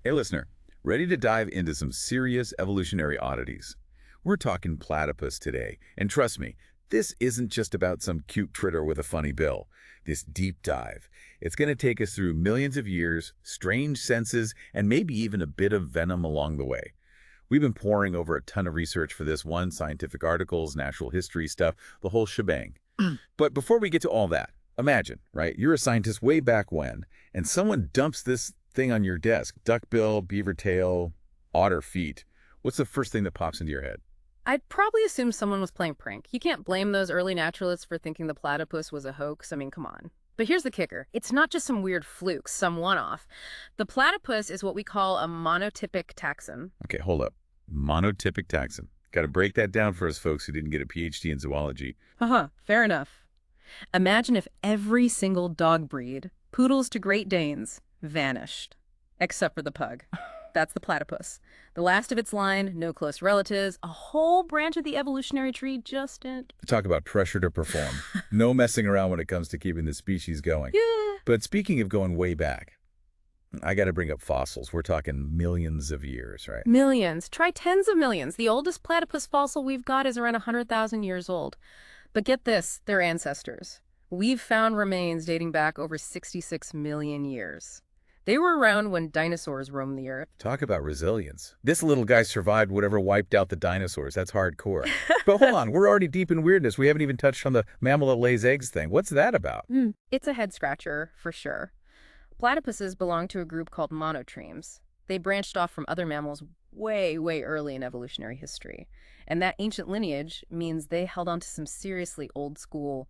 Hey, listener, ready to dive into some serious evolutionary oddities? We're talking platypus today, and trust me, this isn't just about some cute critter with a funny bill. This deep dive, it's going to take us through millions of years, strange senses, and maybe even a bit of venom along the way. We've been poring over a ton of research for this one, scientific articles, natural history stuff, the whole shebang. But before we get to all that, imagine, right? You're a scientist way back when, and someone dumps this thing on your desk. Duckbill, beaver tail, otter feet. What's the first thing that pops into your head? I'd probably assume someone was playing prank. You can't blame those early naturalists for thinking the platypus was a hoax. I mean, come on. But here's the kicker. It's not just some weird fluke, some one-off. The platypus is what we call a monotypic taxon. Okay, hold up. Monotypic taxon. Got to break that down for us folks who didn't get a PhD in zoology. Fair enough. Imagine if every single dog breed, poodles to Great Danes, vanished. Except for the pug. That's the platypus. The last of its line, no close relatives, a whole branch of the evolutionary tree just didn't. Talk about pressure to perform. No messing around when it comes to keeping the species going. Yeah. But speaking of going way back, I got to bring up fossils. We're talking millions of years, right? Millions. Try tens of millions. The oldest platypus fossil we've got is around 100,000 years old. But get this, they're ancestors. We've found remains dating back over 66 million years. They were around when dinosaurs roamed the earth. Talk about resilience. This little guy survived whatever wiped out the dinosaurs. That's hardcore. But hold on, we're already deep in weirdness. We haven't even touched on the mammal that lays eggs thing. What's that about? It's a head scratcher, for sure. Platypuses belong to a group called monotremes. They branched off from other mammals way, way early in evolutionary history. And that ancient lineage means they held on to some seriously old-school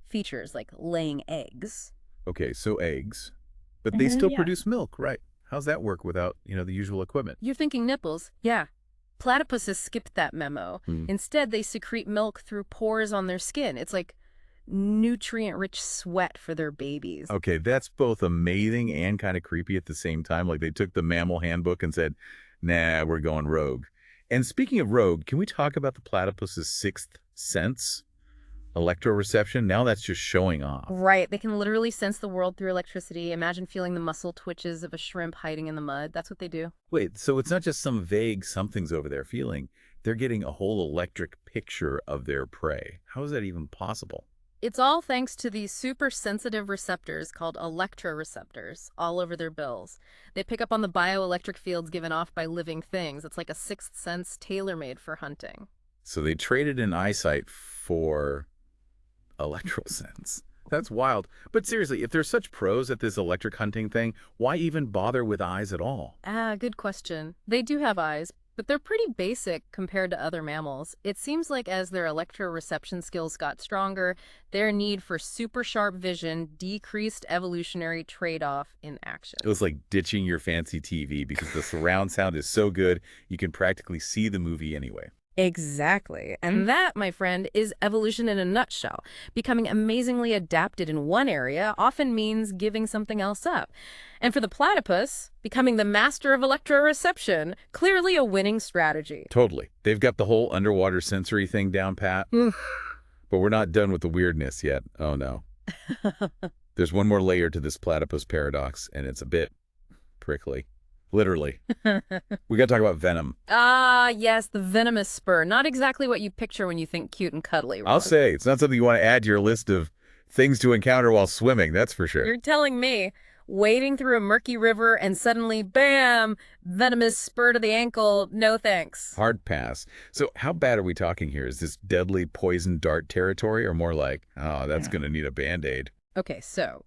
features like laying eggs. Okay, so eggs. But they still Yeah. produce milk, right? How's that work without, the usual equipment? You're thinking nipples? Yeah. Platypuses skipped that memo. Hmm. Instead, they secrete milk through pores on their skin. It's like nutrient-rich sweat for their babies. Okay, that's both amazing and kind of creepy at the same time. Like they took the mammal handbook and said, nah, we're going rogue. And speaking of rogue, can we talk about the platypus's sixth sense? Electroreception? Now that's just showing off. Right. They can literally sense the world through electricity. Imagine feeling the muscle twitches of a shrimp hiding in the mud. That's what they do. Wait, so it's not just some vague something's over there feeling. They're getting a whole electric picture of their prey. How is that even possible? It's all thanks to these super sensitive receptors called electroreceptors all over their bills. They pick up on the bioelectric fields given off by living things. It's like a sixth sense tailor-made for hunting. So they traded in eyesight for electro sense. That's wild. But seriously, if they're such pros at this electric hunting thing, why even bother with eyes at all? Good question. They do have eyes, but they're pretty basic compared to other mammals. It seems like as their electroreception skills got stronger, their need for super sharp vision decreased evolutionary trade-off in action. It was like ditching your fancy TV because the surround sound is so good, you can practically see the movie anyway. Exactly. And that, my friend, is evolution in a nutshell. Becoming amazingly adapted in one area often means giving something else up. And for the platypus, becoming the master of electroreception, clearly a winning strategy. Totally. They've got the whole underwater sensory thing down pat. But we're not done with the weirdness yet. Oh, no. There's one more layer to this platypus paradox, and it's a bit prickly. Literally. We got to talk about venom. Yes, the venomous spur. Not exactly what you picture when you think cute and cuddly, Rob. I'll say, it's not something you want to add to your list of things to encounter while swimming, that's for sure. You're telling me. Wading through a murky river and suddenly, bam, venomous spur to the ankle, no thanks. Hard pass. So how bad are we talking here? Is this deadly poison dart territory, or more like, oh, that's going to need a Band-Aid? Okay, so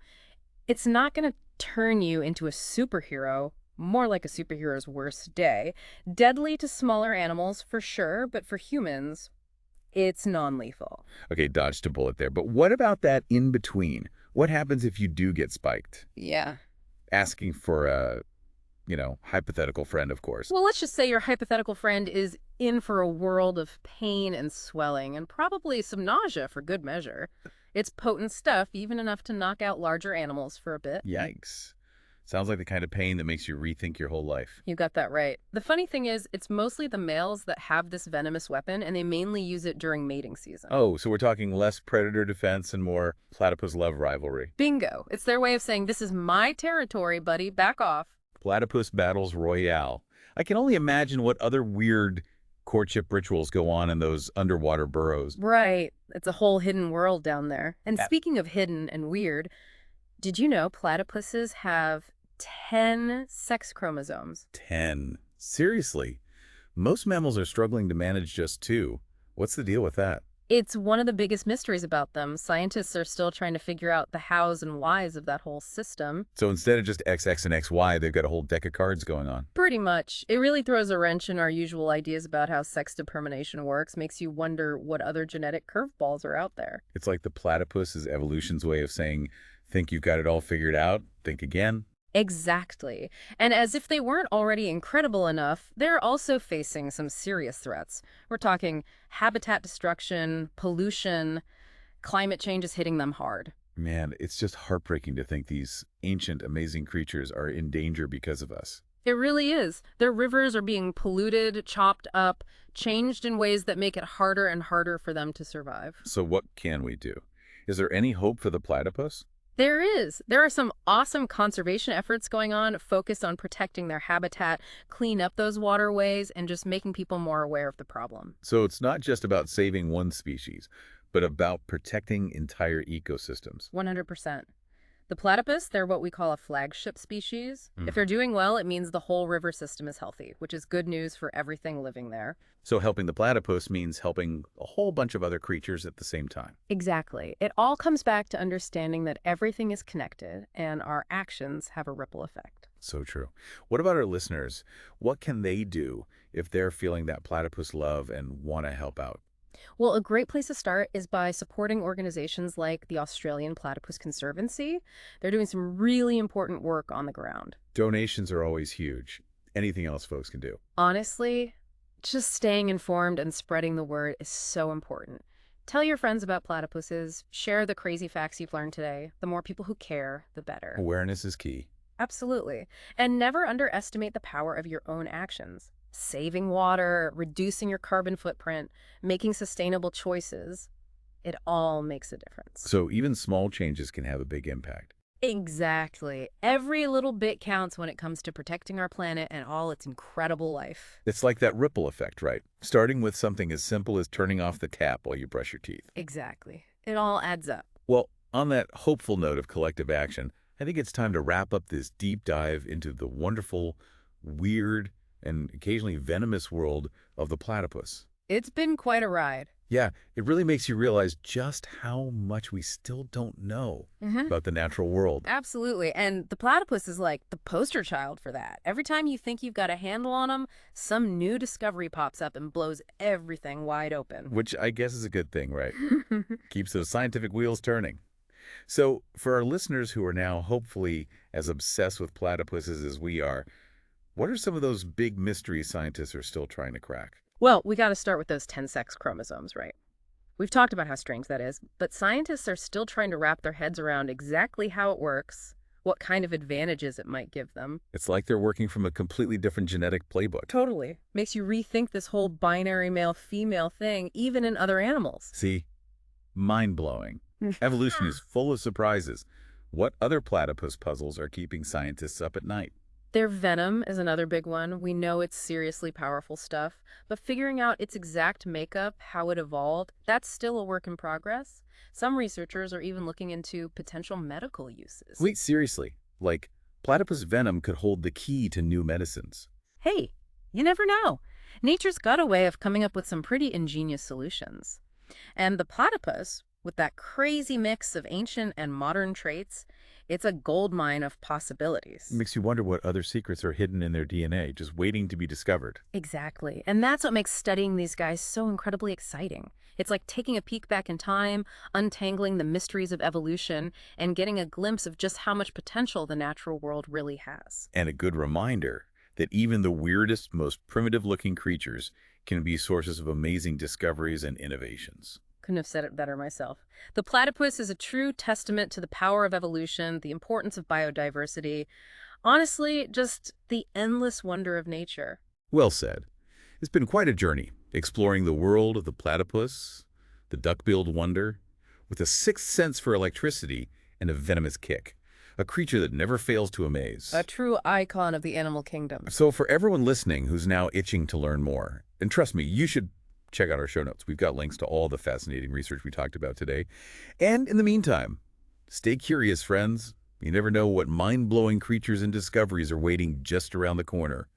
it's not going to turn you into a superhero, more like a superhero's worst day. Deadly to smaller animals, for sure, but for humans, it's non-lethal. Okay, dodged a bullet there. But what about that in between? What happens if you do get spiked? Yeah. Asking for a, hypothetical friend, of course. Well, let's just say your hypothetical friend is in for a world of pain and swelling, and probably some nausea for good measure. It's potent stuff, even enough to knock out larger animals for a bit. Yikes. Sounds like the kind of pain that makes you rethink your whole life. You got that right. The funny thing is, it's mostly the males that have this venomous weapon, and they mainly use it during mating season. Oh, so we're talking less predator defense and more platypus love rivalry. Bingo. It's their way of saying, this is my territory, buddy, back off. Platypus battles royale. I can only imagine what other weird courtship rituals go on in those underwater burrows. Right. It's a whole hidden world down there. And At speaking of hidden and weird, did you know platypuses have 10 sex chromosomes? 10. Seriously, most mammals are struggling to manage just 2. What's the deal with that? It's one of the biggest mysteries about them. Scientists are still trying to figure out the hows and whys of that whole system. So instead of just XX and XY, they've got a whole deck of cards going on. Pretty much. It really throws a wrench in our usual ideas about how sex determination works, makes you wonder what other genetic curveballs are out there. It's like the platypus is evolution's way of saying, think you've got it all figured out, think again. Exactly. And as if they weren't already incredible enough, they're also facing some serious threats. We're talking habitat destruction, pollution, climate change is hitting them hard. Man, it's just heartbreaking to think these ancient, amazing creatures are in danger because of us. It really is. Their rivers are being polluted, chopped up, changed in ways that make it harder and harder for them to survive. So what can we do? Is there any hope for the platypus? There is. There are some awesome conservation efforts going on focused on protecting their habitat, clean up those waterways, and just making people more aware of the problem. So it's not just about saving one species, but about protecting entire ecosystems. 100%. The platypus, they're what we call a flagship species. Mm. If they're doing well, it means the whole river system is healthy, which is good news for everything living there. So helping the platypus means helping a whole bunch of other creatures at the same time. Exactly. It all comes back to understanding that everything is connected and our actions have a ripple effect. So true. What about our listeners? What can they do if they're feeling that platypus love and want to help out? Well, a great place to start is by supporting organizations like the Australian Platypus Conservancy. They're doing some really important work on the ground. Donations are always huge. Anything else folks can do? Honestly, just staying informed and spreading the word is so important. Tell your friends about platypuses, share the crazy facts you've learned today. The more people who care, the better. Awareness is key. Absolutely. And never underestimate the power of your own actions. Saving water, reducing your carbon footprint, making sustainable choices, it all makes a difference. So even small changes can have a big impact. Exactly. Every little bit counts when it comes to protecting our planet and all its incredible life. It's like that ripple effect, right? Starting with something as simple as turning off the tap while you brush your teeth. Exactly. It all adds up. Well, on that hopeful note of collective action, I think it's time to wrap up this deep dive into the wonderful, weird, and occasionally venomous world of the platypus. It's been quite a ride. Yeah, it really makes you realize just how much we still don't know about the natural world. Absolutely. And the platypus is like the poster child for that. Every time you think you've got a handle on them, some new discovery pops up and blows everything wide open. Which I guess is a good thing, right? Keeps those scientific wheels turning. So for our listeners who are now hopefully as obsessed with platypuses as we are, what are some of those big mysteries scientists are still trying to crack? Well, we got to start with those 10 sex chromosomes, right? We've talked about how strange that is, but scientists are still trying to wrap their heads around exactly how it works, what kind of advantages it might give them. It's like they're working from a completely different genetic playbook. Totally. Makes you rethink this whole binary male-female thing, even in other animals. See? Mind-blowing. Evolution is full of surprises. What other platypus puzzles are keeping scientists up at night? Their venom is another big one. We know it's seriously powerful stuff, but figuring out its exact makeup, how it evolved, that's still a work in progress. Some researchers are even looking into potential medical uses. Wait, seriously? Like, platypus venom could hold the key to new medicines. Hey, you never know. Nature's got a way of coming up with some pretty ingenious solutions. And the platypus, with that crazy mix of ancient and modern traits, it's a goldmine of possibilities. It makes you wonder what other secrets are hidden in their DNA, just waiting to be discovered. Exactly. And that's what makes studying these guys so incredibly exciting. It's like taking a peek back in time, untangling the mysteries of evolution, and getting a glimpse of just how much potential the natural world really has. And a good reminder that even the weirdest, most primitive-looking creatures can be sources of amazing discoveries and innovations. Couldn't have said it better myself. The platypus is a true testament to the power of evolution, the importance of biodiversity, honestly, just the endless wonder of nature. Well said. It's been quite a journey, exploring the world of the platypus, the duck-billed wonder, with a sixth sense for electricity and a venomous kick. a creature that never fails to amaze. A true icon of the animal kingdom. So for everyone listening who's now itching to learn more, and trust me, you should check out our show notes. We've got links to all the fascinating research we talked about today. And in the meantime, stay curious, friends. You never know what mind-blowing creatures and discoveries are waiting just around the corner.